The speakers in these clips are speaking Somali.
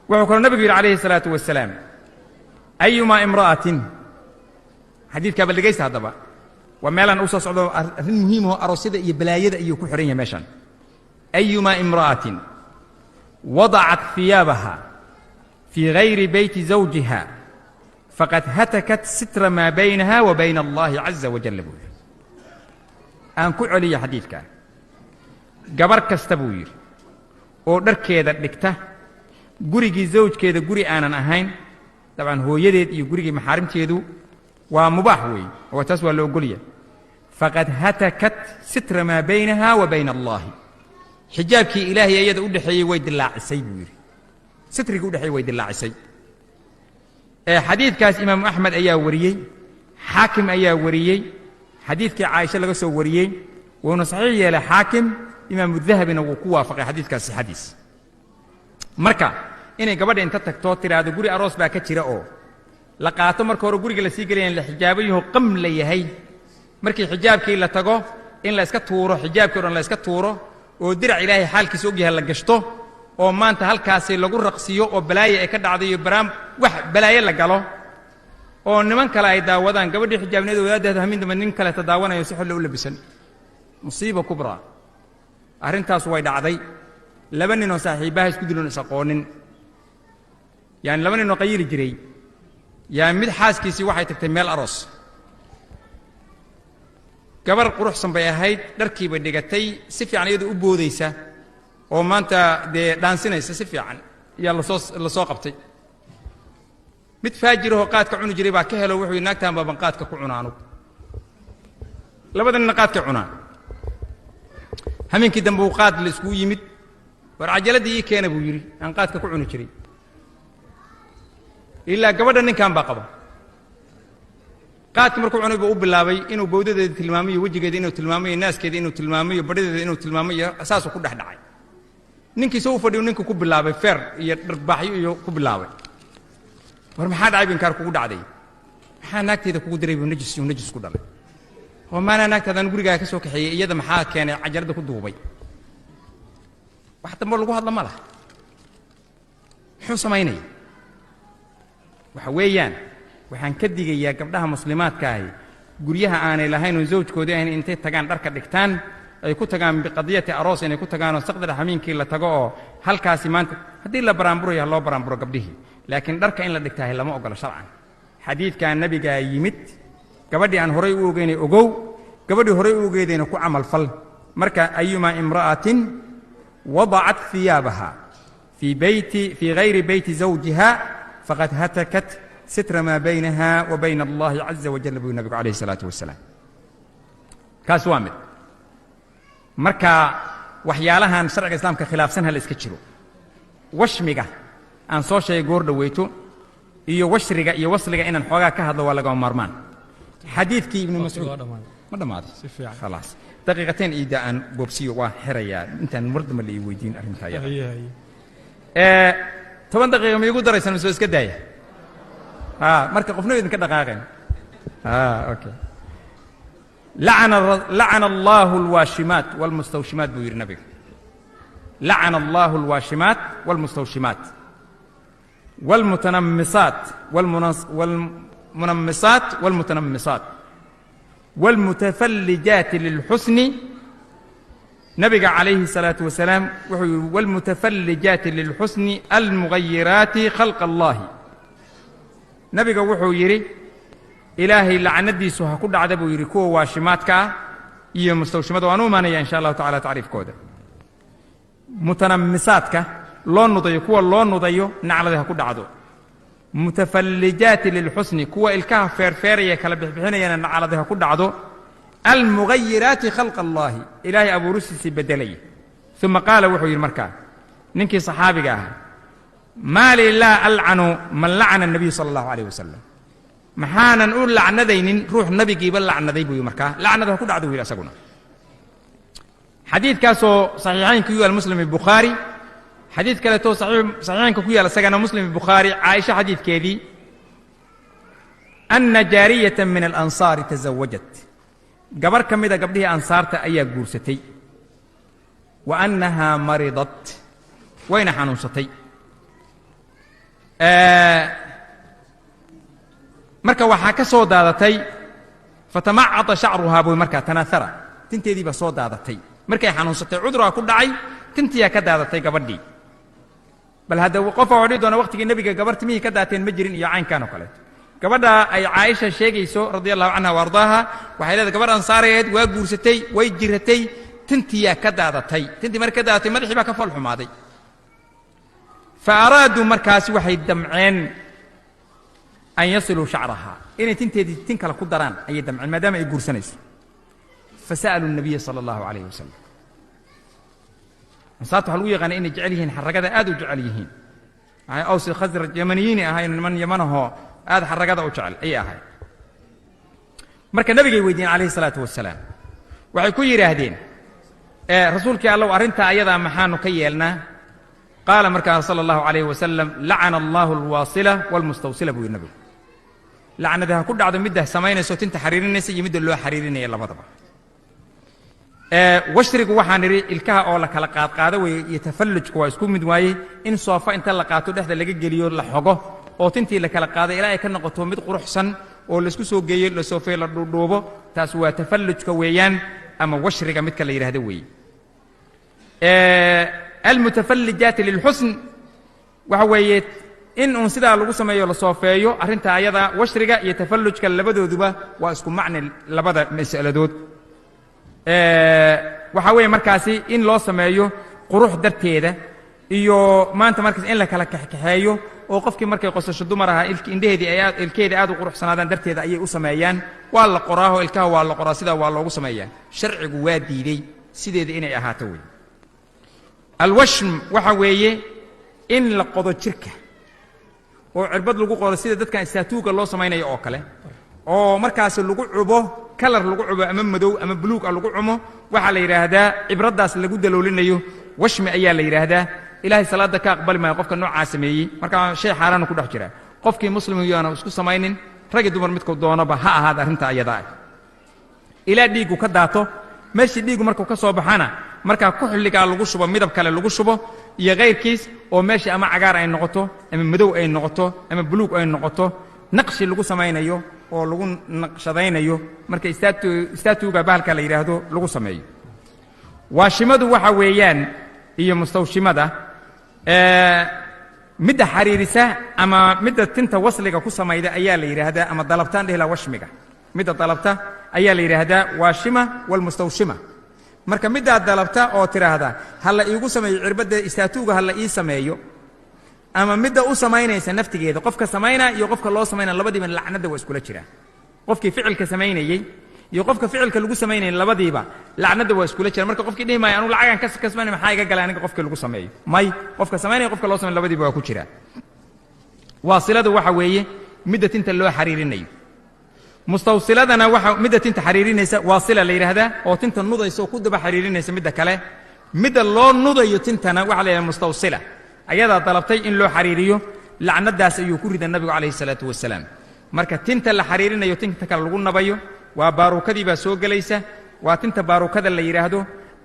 وذكر النبي عليه الصلاة والسلام أيما امرأة حديث كابل لقيس هذا بقى ومالا أوصى مهم هو أرسل يبلايد أي كحرية ماشان أيما امرأة وضعت ثيابها في غير بيت زوجها فقد هتكت ستر ما بينها وبين الله عز وجل بوير أن كعلي حديث كان قبر كستبوير ودر كيدا دكته غوريغي زوج كيدا غوري آنان أهين طبعا هو يديد يغوريغي محارم تيدو ومباح وي وتسوى له فقد هتكت ستر ما بينها وبين الله حجابك إلهي يد أدحي ويد الله عسي بوير سترك أدحي ويد الله عسي حديث كاس إمام أحمد أيا وريي حاكم أيا وريي حديث كي عائشة لغسو وريي ونصحيح لحاكم إمام الذهبي وقوة فقه حديث كاس حديث مركا إني قبل أن تتكتوتر هذا قولي أروس باكا تشيرأو لقاطو مركا ورقولي لسيقلين لحجابيه قم ليهي مركي حجابك إلا تقو إن لا اسكتورو حجابك ورن لا اسكتورو ودرع إلهي حالك سوقيها لقشتو oo maanta halkaas lagu raqsiyo oo balaaye ay ka dhacday baraam wax balaaye la galo oo niman kale ay daawadaan gabadhii xijaabneed wadaadada haminda nin kale tadaawanayo si xul u labisan musiibo kubra arintaas way dhacday laba nin oo saaxiibaha isku diloon isaqoonin yaan laba nin oo qayli jiray yaa mid xaaskiisi waxay tagtay meel aroos gabar quruxsan bay ahayd dharkii bay dhigatay si fiican iyadu u boodaysa oo maanta dhaansinaysa si fiican yaa la soo qabtay mid faajiro qaadka cuni jiray baa ka helo wuxuu naagtaan baaban qaadka ku cunaano labadan qaadka cunaan hameenkii dambe uu qaad la isku yimid war cajaladii keena buu yiri aan qaadka ku cuni jiray ilaa gabadha ninkan baa qaba qaadka markuu cunay buu u bilaabay inuu bowdadeeda tilmaamayo wajigeeda inuu tilmaamayo naaskeeda inuu tilmaamayo badhadeeda inuu tilmaamayo asaas ku dhaxdhacay ninkii soo fadhiyo ninku ku bilaabay feer iyo dharbaaxyo iyo ku bilaabay war maxaa dhacay bin kaar kugu dhacday maxaa naagteeda kugu diray buu najis ku dhalay oo maana naagtadan guriga ka soo kaxeeyay iyada maxaa keenay cajarada ku duubay wax dambe lagu hadla ma laha wuxuu samaynay waxa weeyaan waxaan ka digayaa gabdhaha muslimaadka ah guryaha aanay lahayn oo zawjkooda ahayn intay tagaan dharka dhigtaan ay ku tagaan biqadiyati aroos inay ku tagaan oo saqdar xamiinkii la tago oo halkaasi maanta hadii la baraamburo loo baraamburo gabdhihi laakiin dharka in la dhigtaa lama ogolo sharcan xadiidka nabiga yimid gabadhii aan horay u ogeynay ogow gabadhii horay u ogeedayna ku amal fal marka ayuma imra'atin wada'at thiyabaha fi ghayri bayti zawjiha faqad hatakat sitra ma baynaha wa bayna Allah azza wa jalla bi nabiga alayhi salatu wassalam kaas waa mid marka waxyaalahan sharciga islaamka khilaafsan hal iska jiro washmiga aan soo sheegay goor dhaweyto iyo washriga iyo wasliga inaan xoogaa ka hadlo waa laga maarmaan xadiidkii ibn mas'uud ma dhamaad si fiican خلاص daqiiqateen iida aan boobsiyo waa xiraya intaan mardama la weydiin arrinta yaa toban daqiiqo ma igu daraysan soo iska daaya marka qofna idin ka dhaqaaqeen okay لعن الله الواشمات والمستوشمات بوير النبي لعن الله الواشمات والمستوشمات والمتنمصات والمنمصات والمتنمصات والمتفلجات للحسن نبي عليه الصلاة والسلام والمتفلجات للحسن المغيرات خلق الله نبي وحو يري إلهي لعنتي سوها كل عذاب ويركوه واشماتك إيه مستوشمات وأنو مانيا إن شاء الله تعالى تعريف كوده متنمساتك لون نضيو كوا لون نضيو نعلى كل عذاب متفلجات للحسن كوا الكهف فيرفيريا كلا بحنا نعلى كل عذاب المغيرات خلق الله إلهي أبو رسل بدلي ثم قال وحي المركان ننكي صحابي ما لي لا ألعن من لعن النبي صلى الله عليه وسلم maxaanan u lacnadaynin ruux nabigiiba lacnaday buu markaa lacnada ku dhacdo wiil asaguna xadiidkaasoo saxiixaynka ku yaal muslim bukhari xadiid kale to saxiixaynka ku yaal asagana muslim bukhari aisha xadiidkeedii anna jariyatan min al-ansar tazawwajat gabar kamida gabdhihii ansaarta ayaa guursatay wa annaha maridat wayna xanuunsatay marka waxaa ka soo daadatay fatamacata shacruhaa buu markaa tanaahara tinteedii baa soo daadatay markay xanuunsatay cuduraa ku dhacay tintiyaa ka daadatay gabadhii bal hadda qofa odhi doona waqtigii nebiga gabar timihii ka daateen ma jirin iyo caynkan oo kaleeto gabadha ay caaisha sheegayso radiallahu canha wa ardaaha waxay leedahay gabadh ansaareed waa guursatay way jiratay tintiyaa ka daadatay tintii markay ka daadatay madaxii baa ka fool xumaaday fa araaduu markaasi waxay damceen an yasiluu shacrahaa inay tinteedii tin kale ku daraan ayay damceen maadaama ay guursanayso fasa'aluu nabiya sala allahu calayhi wasalam ansaarta waxaa lagu yaqaana inay jecel yihiin xaragada aad u jecel yihiin waxay awsi khasraj yamaniyiini ahayn niman yamanahoo aad xaragada u jecel ayay ahayd marka nabigay weydiiyeen calayhi salaatu wasalaam waxay ku yidhaahdeen rasuulkii allow arrintaa ayadaa maxaanu ka yeelnaa qaala markaa sala allahu calayhi wasalam lacana allahu alwaasila waalmustawsila buu yidhi nabigu lacnada ha ku dhacdo midda samaynayso tinta xariirinaysa iyo midda loo xariirinaya labadaba washrigu waxaan idhi ilkaha oo la kala qaadqaado weeye iyo tafallujku waa isku mid waaye in soofa inta la qaato dhexda laga geliyo la xogo oo tintii la kala qaaday ilaa ay ka noqoto mid quruxsan oo laisku soo geeyo la soofeeyo la dhuudhuubo taas waa tafallujka weeyaan ama washriga midka la yidhaahdo weeye almutafallijaati lilxusn waxa weeye in uun sidaa lagu sameeyo la soofeeyo arrinta ayada washriga iyo tafallujka labadooduba waa isku macni labada mas'aladood waxaa weeye markaasi in loo sameeyo qurux darteeda iyo maanta markaas in la kala kaxkaxeeyo oo qofkii markay qosasho dumar ahaa ilkeedii aad u quruxsanaadaan darteeda ayay u sameeyaan waa la qoraaho ilkaha waa la qoraa sidaa waa loogu sameeyaa sharcigu waa diiday sideeda inay ahaato wey alwashm waxa weeye in la qodo jirka oo cirbad lagu qodo sida dadkan istaatuuga loo samaynayo oo kale oo markaasi lagu cubo kalar lagu cubo ama madow ama buluug ah lagu cumo waxaa la yidhaahdaa cibraddaas lagu daloolinayo washmi ayaa la yidhaahdaa ilaahay salaadda ka aqbali maayo qofka noocaa sameeyey markaa shay xaaraana ku dhex jira qofkii muslimyaana isku samaynin rag iyo dumar midkuu doonaba ha ahaada arrinta ayadaa ah ilaa dhiiggu ka daato meeshii dhiiggu markuu ka soo baxana markaa kuxulligaa lagu shubo midab kale lagu shubo iyo kayrkiis oo meeshii ama cagaar ay noqoto ama madow ay noqoto ama buluug ay noqoto naqshi lagu samaynayo oo lagu naqshadaynayo marka istaatuuga bahalka la yidhaahdo lagu sameeyo waashimadu waxa weeyaan iyo mustawshimada midda xariirisa ama midda tinta wasliga ku samayda ayaa la yidhaahdaa ama dalabtaan dhehla washmiga midda dalabta ayaa la yidhaahdaa waashima walmustawshima marka middaad dalabta oo tidhaahda ha la iigu sameeyo cirbadda istaatuuga ha la ii sameeyo ama midda u samaynaysa naftigeeda qofka samaynaa iyo qofka loo samaynaa labadiiba lacnadda waa iskula jiraan qofkii ficilka samaynayey iyo qofka ficilka lagu samaynayay labadiiba lacnadda waa iskula jiraan marka qofkii dhihi maayo anugu lacagan kasbanay maxaa iga galay aniga qofkii lagu sameeyo may qofka samaynaya qofka loo samaynay labadiiba waa ku jiraa waasiladu waxa weeye midda tinta loo xariirinayo mustawsiladana waxa midda tinta xariirinaysa waasila la yidhaahdaa oo tinta nudaysa oo ku daba xariirinaysa midda kale midda loo nudayo tintana waxa la yidhahdaa mustawsila ayadaa dalabtay in loo xariiriyo lacnadaas ayuu ku riday nabigu calayhi salaatu wasalaam marka tinta la xariirinayo tinta kale lagu nabayo waa baaruukadii baa soo gelaysa waa tinta baaruukada la yidhaahdo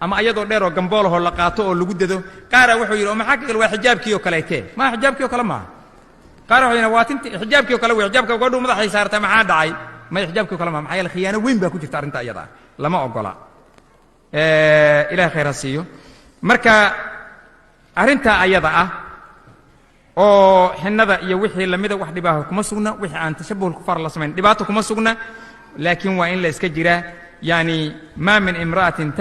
ama ayadoo dheer oo gamboolahoo la qaato oo lagu dado qaara wuxuu yidhi oo maxaa ka gal waa xijaabkii oo kaleetee maa xijaabkii oo kale maaha qaara wuxuu yidhi waa tinti xijaabkii oo kale wey xijaabka gabadhu madaxay saartaa maxaa dhacay may xijaabkii oo kale maaha maxaa yeele khiyaano weyn baa ku jirta arrinta ayada lama ogola ilahay khayr ha siiyo marka arrintaa ayada ah oo xinnada iyo wixii lamida wax dhibaaho kuma sugna wixii aan tashabuhul kufaar la samayn dhibaato kuma sugna laakiin waa in la iska jiraa yani maa min imra'atin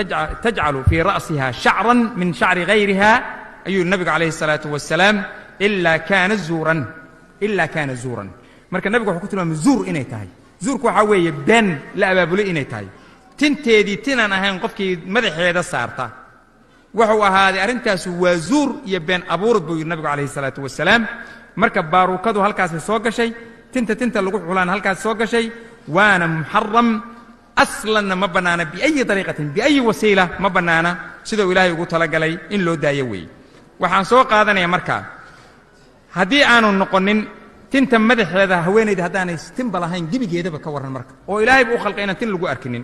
tajcalu fii ra'siha shacran min shacri gayriha ayuu nabigu calayhi salaatu wasalaam ilaa kaana zuuran marka nabigu wuxuu ku tilmaamay zuur inay tahay zuurku waxaa weeye been la abaabulay inay tahay tinteedii tinaan ahayn qofkii madaxeeda saarta wuxuu ahaaday arrintaasu waa zuur iyo been abuurad buu yidhi nabigu calayhi salaatu wasalaam marka baaruukadu halkaasay soo gashay tinta lagu xulaan halkaas soo gashay waana muxaram aslanna ma bannaana biayi dariiqatin biayi wasiila ma bannaana siduu ilaahay ugu talagalay in loo daayo weeye waxaan soo qaadanayaa markaa haddii aanu noqonin tinta madaxeeda haweenayda haddaanay tinba lahayn gebigeedaba ka warran marka oo ilaahayba u khalqay inaan tin lagu arkinin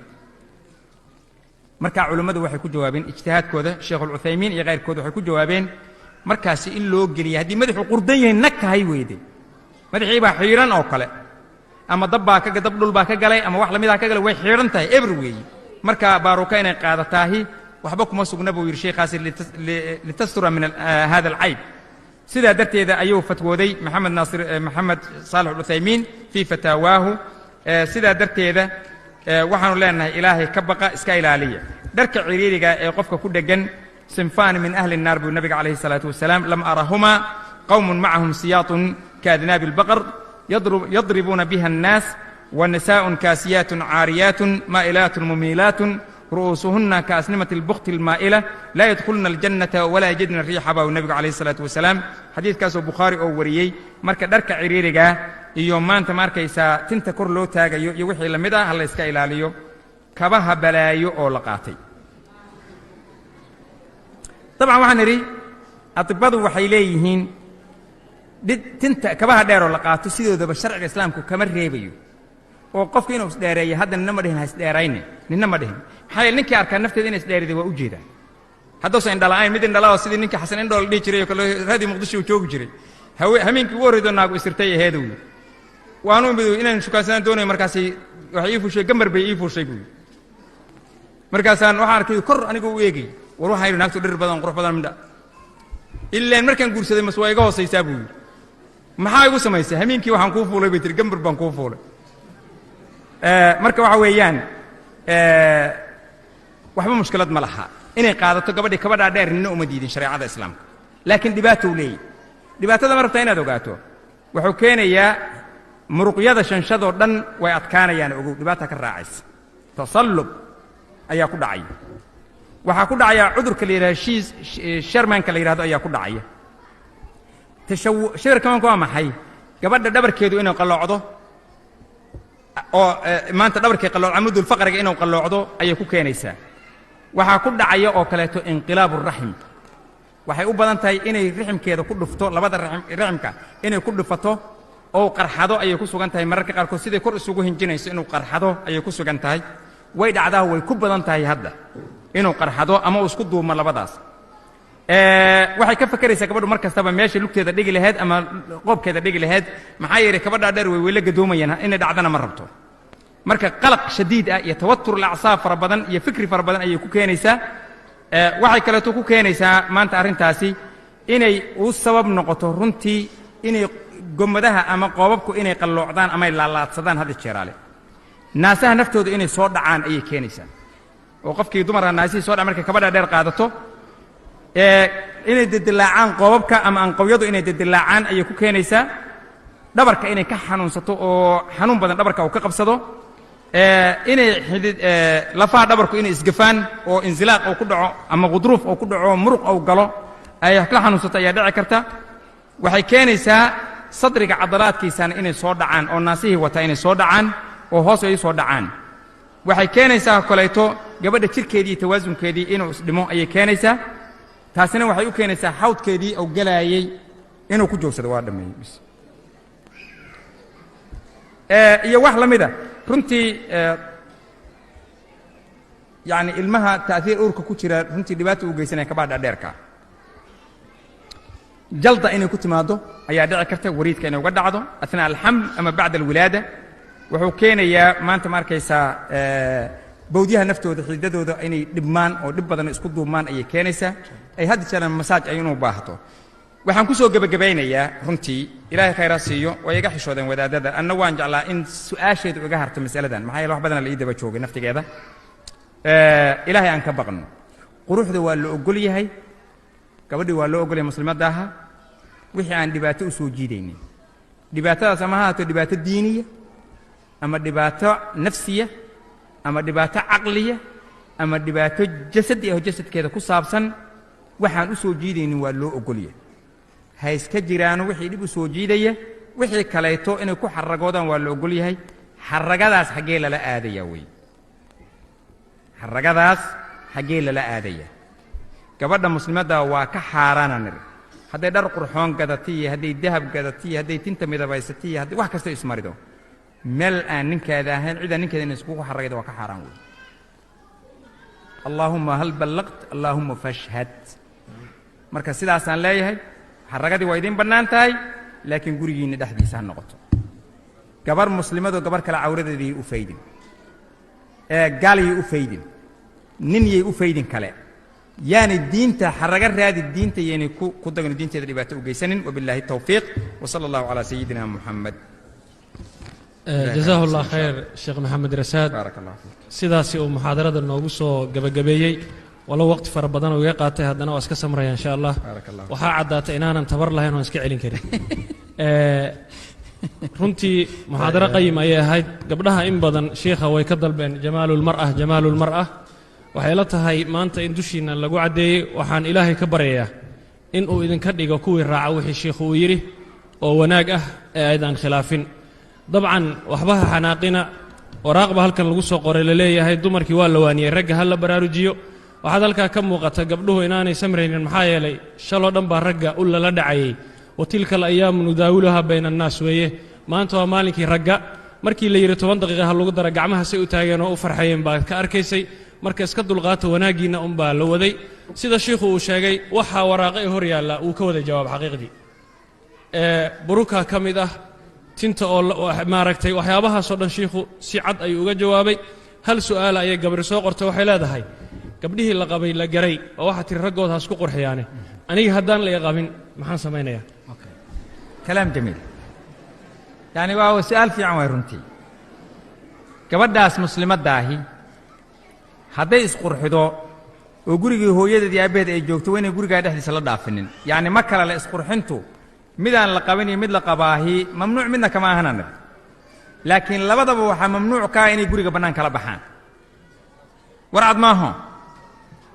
marka culimmadu waxay ku jawaabeen ijtihaadkooda sheekh ulcuthaymiin iyo kayrkood waxay ku jawaabeen markaasi in loo geliya haddii madaxu qurdan yahay nag tahay weeyde madaxii baa xiiran oo kale ama dab dhul baa ka galay ama wax la mid ah ka galay way xiiran tahay everywhere marka baaruka inay qaadataahi waxba kuma sugna buu yiri sheekhaasi litastura min hada al'ayb sida darteeda ayuu fatwooday maxamed salih al-uthaymin fi fatawaahu sida darteeda waxaanu leenahay ilaahay ka baqa iska ilaaliya dharka ciriiriga ee qofka ku dhagan sinfaan min ahli an-nar bu nabiga alayhi salatu wasalaam lam arahuma qawmun ma'ahum siyatun كأذناب البقر يضربون بها الناس ونساء كاسيات عاريات مائلات مميلات رؤوسهن كأسنمة البخت المائلة لا يدخلن الجنة ولا يجدن الريح أبو النبي عليه الصلاة والسلام حديث كاسو بخاري أو وريي مركا درك عريريغا يوم ما أنت مركيسا تنتكر لو تاغا يوحي لمدا هلا إسكا إلاليو كبها بلايو أو لقاتي طبعا وحنري أطباء وحيليهين tinta kabaha dheer oo la qaato sidoodaba sharciga islaamku kama reebayo oo qofku inuu isdheereeyo hadda ninna ma dhihin ha isdheerayne ninna ma dhihin maxaa ninkii arkaa nafteeda inay isdheeriday waa u jeedaa haddoosan indhala'ayn mid indhalaa sidii ninkii xasan indhoo la dhihi jiray oo kale raadii muqdisho uu joogi jiray hameenkii ugu horreydoo naagu isirtay aheedow waanu imid inaan shukaansadaan doonayo markaasi waxay ii fuushay gambar bay ii fuushay buuyi markaasaan waxaan arkay kor anigu u eegay war waxaan yidhi naagtu dhir badan qurux badan midha ilaan markaan guursaday mas waa iga hoosaysaa buu yidhi maxaa igu samaysay hameenkii waxaan kuu fuulay bay tiri gambar baan kuu fuulay marka waxa weeyaan waxba mushkilad ma laha inay qaadato gabadhii kabadhaa dheer nina uma diidin shareecada islaamka laakiin dhibaato uu leeyahy dhibaatada ma rabtaa inaad ogaato wuxuu keenayaa muruqyada shanshadoo dhan way adkaanayaan ogow dhibaata ka raacaysa tasallub ayaa ku dhacaya waxaa ku dhacaya cudurka la yidhahdo sharmanka la yidhahdo ayaa ku dhacaya shirkamanku waa maxay gabadha dhabarkeedu inuu qalloocdo oo maanta dhabarkii qalooc amudul faqriga inuu qalloocdo ayay ku keenaysaa waxaa ku dhacaya oo kaleeto inqilaabu raxim waxay u badan tahay inay riximkeeda ku dhufto labada riximka inay ku dhufato oo qarxado ayay ku sugan tahay mararka qaarkood sidii kor isugu hinjinayso inuu qarxado ayay ku sugan tahay way dhacdaa way ku badan tahay hadda inuu qarxado ama uu isku duumo labadaas waxay ka fakaraysaa gabadhu mar kastaba meesha lugteeda dhigi lahayd ama qoobkeeda dhigi lahayd maxaa yeelay kabadhaa dheer way la gadoomayaan inay dhacdana ma rabto marka qalaq shadiid ah iyo tawatur al-acsaab fara badan iyo fikri fara badan ayay ku keenaysaa waxay kaleeto ku keenaysaa maanta arrintaasi inay u sabab noqoto runtii inay gomadaha ama qoobabku inay qalloocdaan ama ay laalaadsadaan hadda jeeraale naasaha naftooda inay soo dhacaan ayay keenaysaa oo qofkii dumarka naasihii soo dhac markay kabadhaa dheer qaadato inay dadilaacaan qoobabka ama anqawyadu inay dadilaacaan ayay ku keenaysaa dhabarka inay ka xanuunsato oo xanuun badan dhabarka uu ka qabsado inay lafaha dhabarku inay isgafaan oo inzilaaq uu ku dhaco ama qudruuf uu ku dhaco muruq uu galo ay ka xanuunsato ayaa dhici karta waxay keenaysaa sadriga cadalaadkiisana inay soo dhacaan oo naasihii wata inay soo dhacaan oo hoos ay soo dhacaan waxay keenaysaa kaleeto gabadha jirkeedii iyo tawaasunkeedii inuu isdhimo ayay keenaysaa taasina waxay u keenaysaa xawdkeedii uu galaayay inuu ku joogsado waa dhameeyay bis iyo wax la mida runtii yani ilmaha ta'athir urka ku jira runtii dhibaato u geysanaya kabadha dheerka jalda inay ku timaado ayaa dhici karta wariidka inay uga dhacdo athnaa alxaml ama bacda alwilaada wuxuu keenayaa maanta ma arkaysaa bawdyaha naftooda xididadooda inay dhibmaan oo dhib badan isku duubmaan ayay keenaysaa ay hadda jeeraan masaaj ay inuu baahato waxaan ku soo gabagabaynayaa runtii ilaahay khayra siiyo way iga xishoodeen wadaadada anna waan jeclaa in su'aasheedu iga harto mas'aladan maxaa yeelay wax badan la ii daba joogay naftigeeda ilaahay aan ka baqno quruxda waa la ogol yahay gabadhii waa loo ogol yahay muslimadda aha wixii aan dhibaato u soo jiidaynin dhibaatadaas ama ha ahaato dhibaato diiniya ama dhibaato nafsiya ama dhibaato caqliya ama dhibaato jasadi ah jasadkeeda ku saabsan waxaan u soo jiidaynin waa loo ogol yahay ha iska jiraano wixii dhib u soo jiidaya wixii kaleeto inay ku xaragoodaan waa la ogol yahay xaragadaas xaggee lala aadayaa wey xaragadaas xaggee lala aadayaa gabadha muslimadda waa ka xaaraana niri hadday dhar qurxoon gadatiyo hadday dahab gadatiyo hadday tinta midabaysatiyo hadday wax kasta ismarido meel aan ninkeeda ahayn cidaan ninkeeda inay iskugu xaragaydo waa ka xaaraan wey allaahumma hal ballaqt allaahumma fashhad marka sidaasaan leeyahay xaragadii waa idin bannaan tahay laakiin gurigiinna dhexdiisa ha noqoto gabar muslimadoo gabar kale cawradeedii u faydin gaalayay u faydin nin yay u faydin kale yaani diinta xaraga raadi diinta yaani ku dagno diinteeda dhibaato u geysanin wabillahi tawfiiq wa sallallahu ala sayyidina muhammad جزاه الله خير الشيخ محمد رساد بارك الله فيك sidaasi uu muxaadarada noogu soo gabagabeeyey walo waqti fara badan oo iga qaatay haddana waa iska samraya insha Allah waxaa caddaatay inaanan tabar lahayn oo iska celin karin runtii muxaadaro qayim ayay ahayd gabdhaha in badan sheekha way ka dalbeen jamaalul mar'ah waxay la tahay maanta in dushiina lagu cadeeyay waxaan ilaahay ka baryayaa in uu idinka dhigo kuwii raaca wixii sheekhu uu yiri oo wanaag ah ee aydan khilaafin dabcan waxbaha xanaaqina waraaqba halkan lagu soo qoray la leeyahay dumarkii waa la waaniyay ragga hal la baraarujiyo waxaad halkaa ka muuqata gabdhuhu inaanay samraynin maxaa yeelay shaloo dhan baa ragga u lala dhacayay watilka alayaamu nudaawuluha bayna annaas weeye maanta waa maalinkii ragga markii la yidhi 10 daqiiqa ha lagu dara gacmaha say u taageen oo u farxayeen baad ka arkaysay marka iska dulqaata wanaagiina unbaa la waday sida sheekhu uu sheegay waxaa waraaqo ee hor yaalla uu ka wada jawaab xaqiiqdii buruka ka mid ah tinta oo maaragtay waxyaabahaasoo dhan sheekhu si cad ayuu uga jawaabay hal su'aal ayay gabadhi soo qortay waxay leedahay gabdhihii la qabay la garay oo waxa tiri raggood ha isku qurxiyaane aniga haddaan la qabin maxaan samaynayaa kalaam jamiil yani waa su'aal fiican way runtii gabadhaas muslimadaahi hadday isqurxido oo gurigii hooyadeed iyo aabbaheed ay joogto waa inay gurigaa dhexdiisa la dhaafinin yani ma kale la isqurxintu midaan la qabin iyo mid la qabaahi mamnuuc midna kama ahanan laakiin labadaba waxaa mamnuuc ka inay guriga bannaan kala baxaan warcad maaho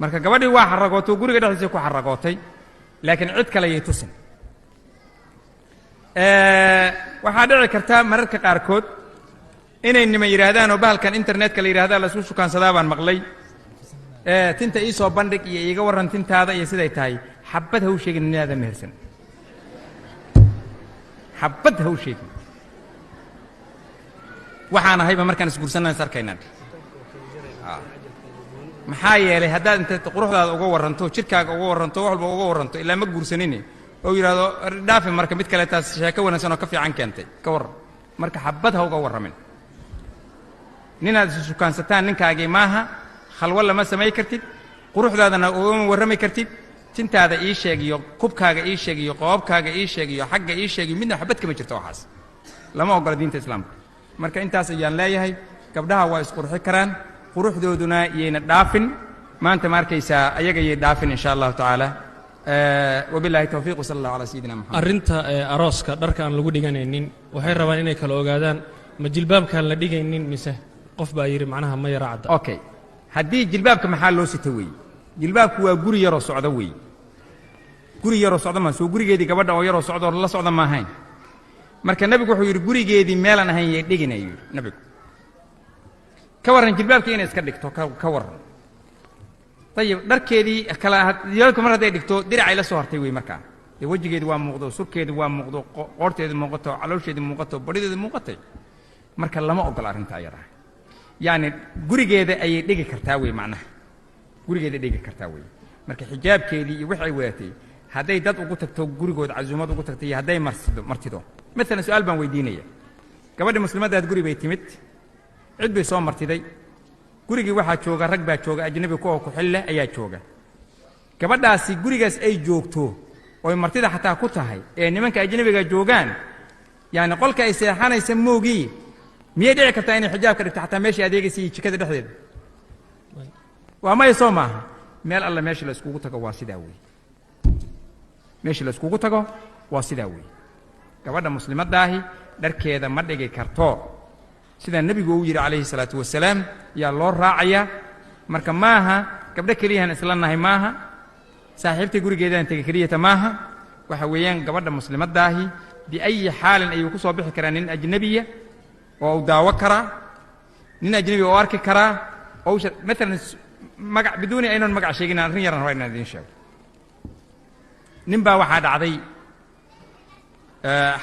marka gabadhii waa xaragootay guriga dhexdiisa ku xaragootay laakiin cid kale ayay tusin waxaa dhici karta mararka qaarkood inay nima yidhaahdaan oo bahalkan internetka la yidhahdaa la isku shukaansadaa baan maqlay tinta ii soo bandhig iyo iiga warran tintaada iyo siday tahay xabad ha u sheegin inaada mehersan xabad ha u sheegin waxaan ahayba markaan isguursanaan is arkaynaan maxaa yeelay haddaad inta quruxdaada uga warranto jirkaaga uga warranto wax walba uga warranto ilaa ma guursanine oo yidhaahdo dhaafi marka mid kale taas sheeko wanaagsan oo ka fiican keentay ka warran marka xabad ha uga warramin ninaad isu sukaansataan ninkaagii maaha khalwo lama samay kartid quruxdaadana ugama warrami kartid tintaada ii sheeg iyo kubkaaga ii sheeg iyo qoobkaaga ii sheeg iyo xagga ii sheeg midna xabad kama jirto waxaas lama ogola diinta islaamka marka intaas ayaan leeyahay gabdhaha waa isqurxi karaan quruxdooduna iyayna dhaafin maanta ma arkaysaa ayaga iyay dhaafin insha allahu tacaala wabillahi tawfiiq wasala allahu calaa sayidina maxamed arrinta arooska dharka aan lagu dhiganaynin waxay rabaan inay kala ogaadaan ma jilbaabkaan la dhigaynin mise qof baa yidhi macnaha ma yara cadda okay haddii jilbaabka maxaa loo sita weeye jilbaabku waa guri yaroo socda weeye guri yaroo socda maa soo gurigeedii gabadha oo yaroo socda oo la socda ma ahayn marka nebigu wuxuu yidhi gurigeedii meelaan ahayn yay dhigin ayuu yidhi nebigu ka warran jilbaabka inay iska dhigto ka warran ayib dharkeedii kala jilbaabka mar hadday dhigto diracay la soo hartay wey markaa dee wejigeedi waa muuqdo surkeedi waa muuqdo qoorteedi muuqato caloosheedi muuqato badhideedi muuqatay marka lama ogola arrinta ayadaa yacni gurigeeda ayay dhigi kartaa wey macnaha gurigeeda dhigi kartaa wey marka xijaabkeedii iyo wixii ay wadatay hadday dad ugu tagto gurigood casuumad ugu tagto iyo hadday martido maalan su'aal baan weydiinaya gabadhii muslimaddaad guri bay timid cid bay soo martiday gurigii waxaa jooga rag baa jooga ajnabi kuwa ku xil leh ayaa jooga gabadhaasi gurigaas ay joogto oo martida xataa ku tahay ee nimanka ajnabiga joogaan yani qolka ay seexanaysa moogii miyay dhici kartaa inay xijaabka dhigto xataa meeshii adeegaysa iyo jikada dhexdeeda waa maya soo maaha meel alla meesha la iskugu tago waa sidaa weeye meesha la iskugu tago waa sidaa weeye gabadha muslimaddaahi dharkeeda ma dhigi karto sidaa nebigu uu yidhi calayhi salaatu wasalaam yaa loo raacayaa marka maaha gabdho keliyahan isla nahay maaha saaxiibta gurigeedaan tegi keliyata maaha waxa weeyaan gabadha muslimaddaahi biayi xaalin ayuu ku soo bixi karaa nin ajnabiya oo uu daawo karaa nin ajnabiya oo arki karaa oo maalan magac biduuni aynoon magac sheegin arrin yaran rabaa inaan idiin sheego nin baa waxaa dhacday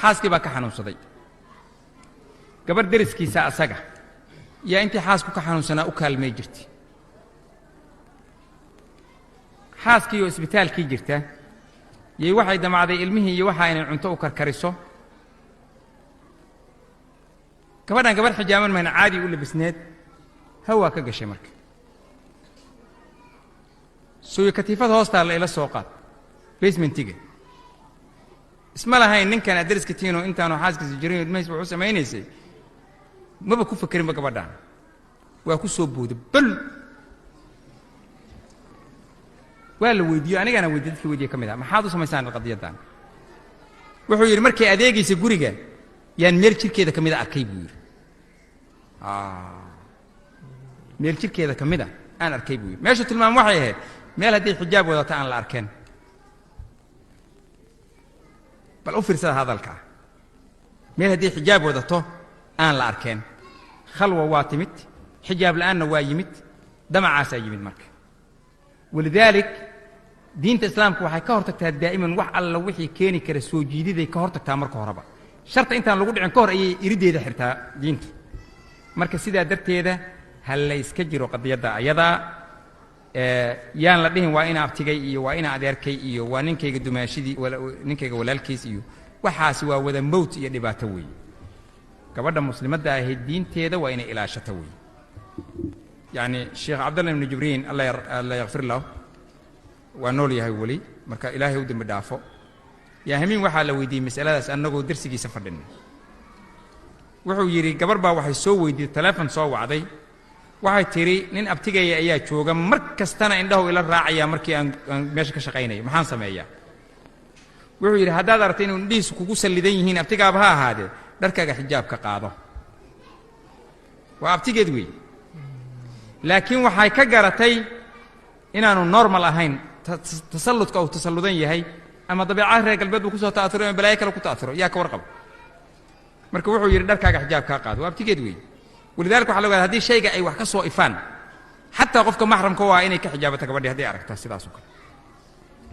xaaskii baa ka xanuunsaday gabadh deriskiisa asaga yaa intii xaasku ka xanuunsanaa u kaalmay jirtay xaaskii oo isbitaalkii jirta yey waxay damacday ilmihii iyo waxa inay cunto u karkariso gabadhan gabar xijaaban mayna caadi u labisneed hawa ka gashay marka soo katiifada hoosta la ila soo qaad basementiga isma lahayn ninkan adriska tiino intaanu xaaskiisa jirin idmays wuxuu samaynaysay maba ku fakirinba gabadhan waa ku soo booday bal waa la weydiiyo anigana dadkii weydiiyay kamid ah maxaad u samaysaan qadiyadan wuxuu yiri markii adeegaysa guriga yaan meel jirkeeda kamid ah arkay buu yiri meel jirkeeda kamid ah aan arkay buu yiri meesha tilmaam waxay ahayd meel haddii xijaab wadata aan la arkeen bal u fiirsada hadalka meel haddii xijaab wadato aan la arkeen khalwa waa timid xijaab la'aanna waa yimid damacaas ay yimid marka walidalik diinta islaamku waxay ka hortagtaa daa'iman wax alla wixii keeni kara soo jiididay ka hortagtaa marka horeba sharta intaan lagu dhicin ka hor ayay irideeda xirtaa diinta marka sidaa darteeda hal la iska jiro qadiyadda ayadaa yaan la dhihin waa ina abtigay iyo waa ina adeerkay iyo waa ninkayga dumaashidii ninkayga walaalkiis iyo waxaasi waa wada mowt iyo dhibaato weeye gabadha muslimadda ahayd diinteeda waa inay ilaashato weeye yani sheekh cabdallah ibnu jibriin alla yakfir lahu waa nool yahay weli marka ilaahay u dembi dhaafo yaa hamiin waxaa la weydiiyey masaladaas annagoo darsigiisa fadhinay wuxuu yidhi gabar baa waxay soo weydiiyey taleefon soo wacday waxay tidhi nin abtigaya ayaa jooga mar kastana indhahu ila raacayaa markii aan meesha ka shaqaynayo maxaan sameeyaa wuxuu yidhi haddaad aragtay inuu indhihiisu kugu sallidan yihiin abtigaaba ha ahaadee dharkaaga xijaabka qaado waa abtigeed weeye laakiin waxay ka garatay inaanu normal ahayn tasalludka uu tasalludan yahay ama dabeecad reer galbeed buu ku soo ta'athiro ama balaayo kale ku ta'athiro yaa ka warqaba marka wuxuu yidhi dharkaaga xijaabkaa qaado waa abtigeed weeye ولذلك waxaa la ogaadaa haddii shayga ay wax ka soo ifaan xataa qofka maxramka waa inay ka xijaabato gabadhii hadday aragtaa sidaas oo kale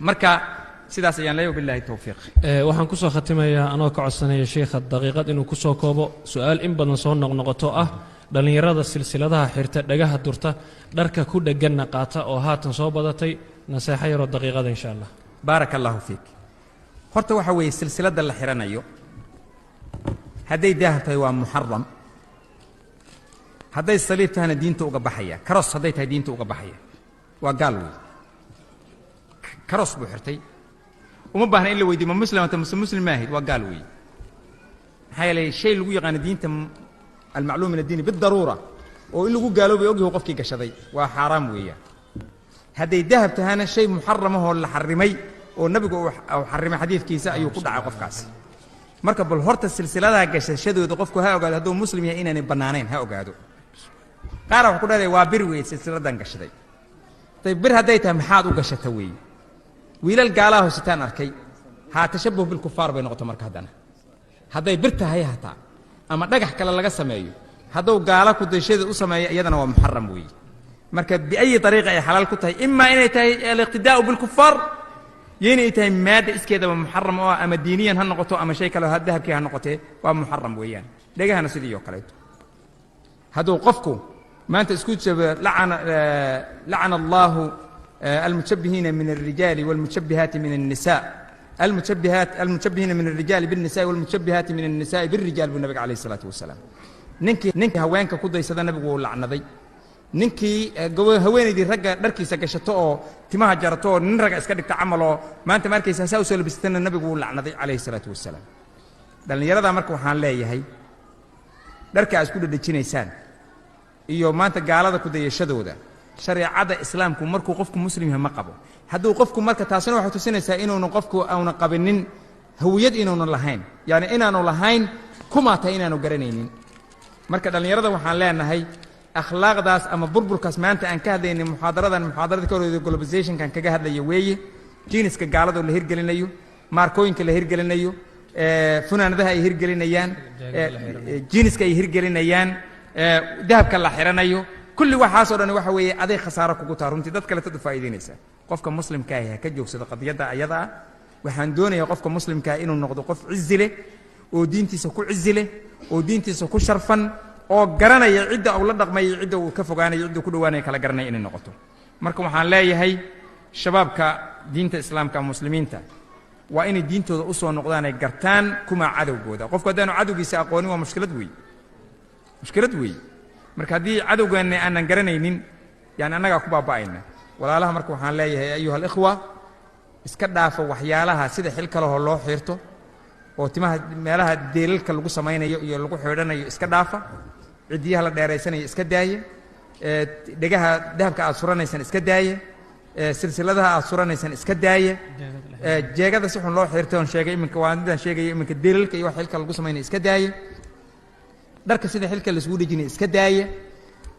marka sidaas ayaan leeyahay billahi tawfiiq waxaan ku soo khatimayaa anoo ka codsanaya sheekha daqiiqad inuu ku soo koobo su'aal in badan soo noqnoqoto ah dhalinyarada silsiladaha xirta dhagaha durta dharka ku dhaganna qaata oo haatan soo badatay naseexo yaroo daqiiqada insha allah baaraka allahu fiik horta waxa weeye silsilada la xiranayo hadday daahab tahay waa muxaram hadday saliib tahayna diinta uga baxaya karos hadday tahay diinta uga baxaya waa gaal wey karos buu xirtay uma baahna in la weydiiyo ma muslimata mise muslim ma ahayd waa gaal wey maxaa yeelay shay lagu yaqaano diinta almacluum min addiini bidaruura oo in lagu gaaloobay ogyahay qofkii gashaday waa xaaraam weeyaan hadday dahab tahayna shay muxaramahoo la xarimay oo nabigu uu xarimay xadiidkiisa ayuu ku dhacay qofkaasi marka bal horta silsiladaha gashashadooda qofku ha ogaado hadduu muslim yahay inaanay bannaanayn ha ogaado qaar wax ku dhaday waa bir weey silsiladan gashaday tay bir haday tahay maxaad u gashata weey wiilal gaalaha hositaan arkay ha tashabbuh bil kufaar bay noqoto marka hadana haday bir tahay hata ama dhagax kale laga sameeyo haduu gaala ku dashada u sameeyo iyadana waa muharram weey marka bi ay tariiqa ay xalaal ku tahay imma inay tahay al-iqtidaa'u bil kufaar inay tahay maada iskeeda muharram oo ama diiniyan ha noqoto ama shay kale dahabkii ha noqotee waa muharram weeyaan dhagahana sidii oo kale haduu qofku ما أنت اسكت لعن الله المتشبهين من الرجال والمتشبهات من النساء المتشبهين من الرجال بالنساء والمتشبهات من النساء بالرجال بالنبي عليه الصلاة والسلام ننكي هوانك كده يسد النبي ولعنا ذي ننكي هواني دي رجع دركي سكشتو تماها جرتو نرجع اسكدك تعمله ما أنت مركز سوسل بستن النبي ولعنا ذي عليه الصلاة والسلام ده اللي يرى مركو حان لا يهي دركي اسكود دجين إنسان iyo maanta gaalada ku dayashadooda shariicada islaamku markuu qofku muslim yahay ma qabo hadduu qofku marka taasina waxay tusinaysaa inuu qofku aanu qabinin hawiyad inaanu lahayn yani inaanu lahayn kuma ta inaanu garanaynin marka dhalinyarada waxaan leenahay akhlaaqdaas ama burburkaas maanta aan ka hadlaynay muxaadarada ka horreeyay globalization kan kaga hadlaya weeye jiiniska gaalada la hirgelinayo markooyinka la hirgelinayo funaanadaha ay hirgelinayaan jiiniska ay hirgelinayaan dahabka la xiranayo kulli waxaas oo dhan waxa weeye aday khasaaro kugu taarunti dad kale tad faa'iideynaysa qofka muslimka ah ka joogsada qadiyada ayada waxaan doonayaa qofka muslimka inuu noqdo qof cizi leh oo diintiisa ku cizi leh oo diintiisa ku sharfan oo garanaya cidda uu la dhaqmay cidda uu ka fogaanayo cidda ku dhawaanay kala garanay inay noqoto marka waxaan leeyahay shabaabka diinta islaamka muslimiinta waa inay diintooda u soo noqdaan ay gartaan kuma cadowgooda qofku haddaanu cadowgiisa aqoonin waa mushkilad weey marka haddii cadowgeena aanan garanaynin yani annagaa ku baaba'ayna walaalaha marka waxaan leeyahay ayuha alikhwa iska dhaafa waxyaalaha sida xil kalehoo loo xiirto oo timaha meelaha deelalka lagu samaynayo iyo lagu xidhanayo iska dhaafa cidiyaha la dheeraysanayo iska daaya dhegaha dahabka aad suranaysan iska daaya silsiladaha aad suranaysan iska daaya jeegada si xun loo xiirtay oon sheegay iminka waa midaan sheegaya iminka deelalka iyo wax xilka lagu samaynayo iska daaya dharka sida xilka la isugu dhejinayo iska daaya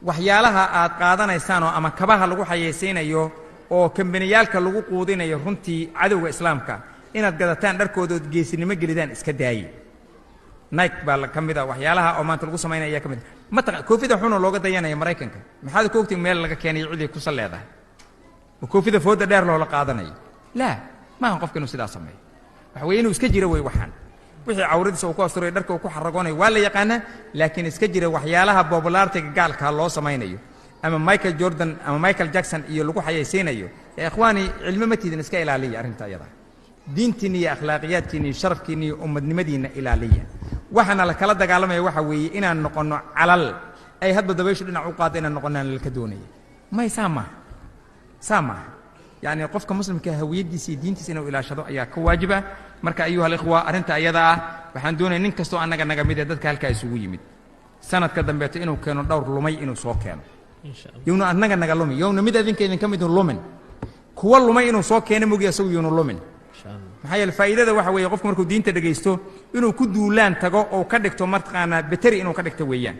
waxyaalaha aad qaadanaysaan oo ama kabaha lagu xayeysiinayo oo kambaniyaalka lagu quudinayo runtii cadowga islaamka inaad gadataan dharkooda geesinimo gelidaan iska daaya Nike baa ka mid ah waxyaalaha oo maanta lagu sameeyay ayaa ka mid ma taqa koofida xun oo looga dayanaya Mareykanka maxaad ku ogtiin meel laga keenay cid ku saleedahay oo koofida fooda dheer loo la qaadanayo la ma aan qofkanu sidaas sameeyo waxa weeye inuu iska jiro way waxaan wixii cawradiisa uu ku asturay dharka uu ku xaragoonay waa la yaqaana laakiin iska jira waxyaalaha popularity gaalka loo sameeynayo ama Michael Jordan ama Michael Jackson iyo lagu xayeysiinayo ikhwaani cilmi matiidin iska ilaaliya arinta ayada diintiina iyo akhlaaqiyadkiina iyo sharafkiina iyo ummadnimadiina ilaaliya waxana la kala dagaalamay waxa weeye inaan noqono calal ay hadba dabayshu dhinac u qaad inaan noqonaan la ka doonay ma sama yani qofka muslimka hawiyadiisa iyo diintiisa inuu ilaashado ayaa ka waajiba marka ayuha alikhwa arinta ayada ah waxaan doonayaa nin kasto anaga naga mid dadka halka isugu yimid sanadka dambeeto inuu keeno dhowr lumay inuu soo keeno yowna anaga naga lumi yowna mid adinka idin kamid lumin kuwa lumay inuu soo keeno mugiya isagu yowna lumin maxay faa'iidada waxa weeye qofku markuu diinta dhageysto inuu ku duulaan tago oo ka dhigto marqaana bateri inuu ka dhigto weeyaan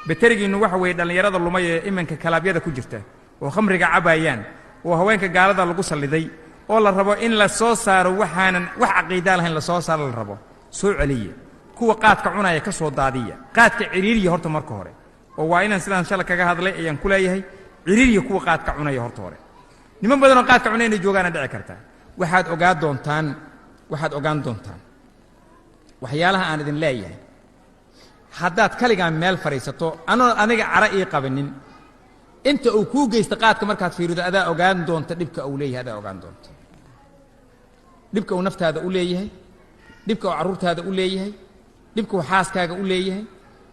baterigiinu waxa weeye dhalinyarada lumay ee imanka kalaabyada ku jirta oo khamriga cabayaan oo haweenka gaalada lagu saliday oo la rabo in la soo saaro waxaanan wax aqeeda lahayn la soo saaro la rabo soo celiya kuwa qaadka cunaya ka soo daadiya qaadka ciriiriya horta marka hore oo waa inaan sidaan shalay kaga hadlay ayaan ku leeyahay ciriiriya kuwa qaadka cunaya horta hore niman badan oo qaadka cunaya inay joogaan dhici karta waxaad ogaan doontaan waxyaalaha aan idin leeyahay haddaad kaligaan meel fariisato aniga cara ii qabanin inta uu kuu geysta qaadka markaad fiirido adaa ogaan doonta dhibka uu leeyahay adaa ogaan doonta dhibka uu naftaada u leeyahay dhibka uu carruurtaada u leeyahay dhibka uu xaaskaaga u leeyahay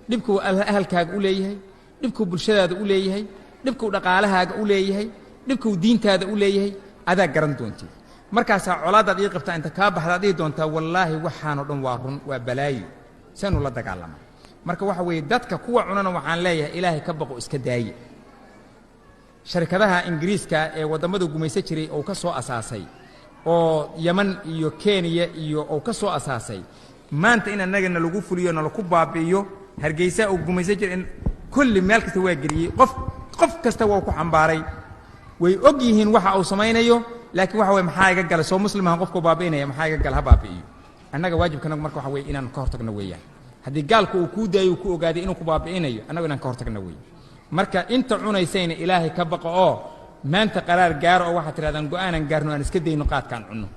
dhibka uu ahalkaaga u leeyahay dhibka uu bulshadaada u leeyahay dhibka uu dhaqaalahaaga u leeyahay dhibka uu diintaada u leeyahay adaa garan doontii markaasaa colaadaad ii qabtaa inta kaa baxdaad ii doontaa wallaahi waxaanoo dhan waa run waa balaayo saanu la dagaalama marka waxa weeye dadka kuwa cunana waxaan leeyahay ilaahay ka baqo iska daaye sharikadaha ingiriiska ee wadamada gumaysan jiray oo ka soo asaasay oo Yemen iyo Kenya iyo oo ka soo asaasay maanta in anagana lagu fuliyo na lagu baabi'iyo hargeysa oo gumaysan jiray kulli meel kasta waa geliyay qof kasta waa ku xambaaray way og yihiin waxa uu samaynayo laakiin waxa way maxaa iga galay soo muslimahan qofku baabiinaya maxaa iga galay ha baabiiyo annaga waajibkana marka waxa way inaan ka hortagno weeyaan haddii gaalku uu ku daayo ku ogaaday inuu ku baabiinayo annaga inaan ka hortagno weeyaan marka inta cunaysayna ilaahay ka baqo oo maanta qaraar gaar oo waxa tiraadaan go'aanan gaarno aan iska dayno qaadkaan cunno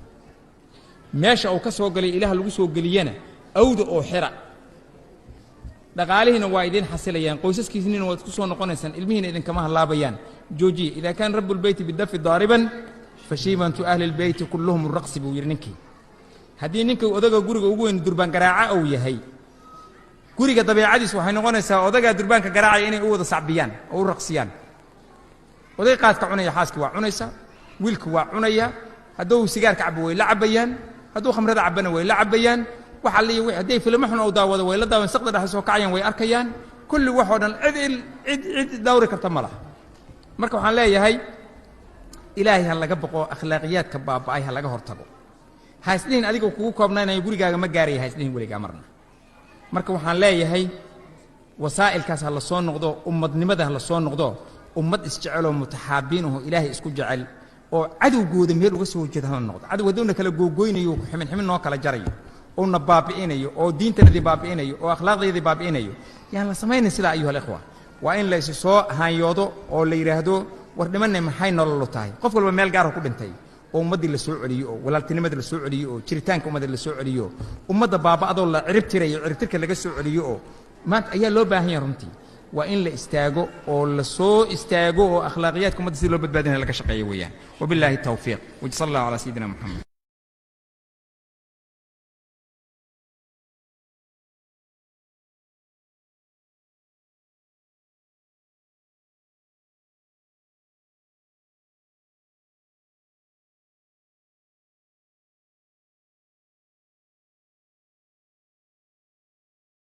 meesha uu ka soo galay ilaaha lagu soo galiyana awda oo xira dhaqaalihiina waa idin xasilayaan qoysaskiisina waa isku soo noqonaysaan ilmihiina idin kama halaabayaan joojiye idaa kaan rabbul bayti bidafi daariban fashiibantu ahli albayti kulluhum raqsi buu yiri ninkii haddii ninka odaga guriga ugu weyn durbaan garaaca uu yahay guriga dabeecadiis waxay noqonaysaa odaga durbaanka garaacay inay u wada sacbiyaan oo u raqsiyaan oday qaadka cunaya xaaski waa cunaysa wiilku waa cunaya hadduu sigaarka cabo way la cabayaan hadduu khamrada cabana way la cabayaan waxa la yiri haday filmo xun oo daawada way la daawan saqda dhaxay soo kacayaan way arkayaan kulli wax oo dhan cid dawri karta malaha marka waxaan leeyahay ilaahay ha laga baqo akhlaaqiyadka baaba'ay ha laga hortago ha isdin adiga kugu koobnaanay gurigaaga ma gaaray ha isdin waliga marna marka waxaan leeyahay wasaa'ilkaas ha la soo noqdo ummadnimada ha la soo noqdo ummad isjecelo mutaxaabiinahu ilaahay isku jecel oo cadowgooda meel uga soo jeeda ha noqdo cadow wadowna kala googooynayo ximin noo kala jarayo oo na baabiinayo oo diintanadii baabiinayo oo akhlaaqdeedii baabiinayo yaan la sameeyay sida ayuha ikhwa waa in la is soo haanyoodo oo la yiraahdo war dhimanay maxay nolol tahay qof walba meel gaar ah ku dhintay oo ummadii la soo celiyo oo walaaltinimada la soo celiyo oo jiritaanka ummadda la soo celiyo ummadda baaba'ado la ciribtirka laga soo celiyo oo maanta ayaa loo baahan yahay runtii waa in la istaago oo la soo istaago oo akhlaaqiyadka ummadda si loo badbaadinayo laga shaqeeyo weeyaan wabillahi tawfiiq wa sallallahu ala sayidina muhammad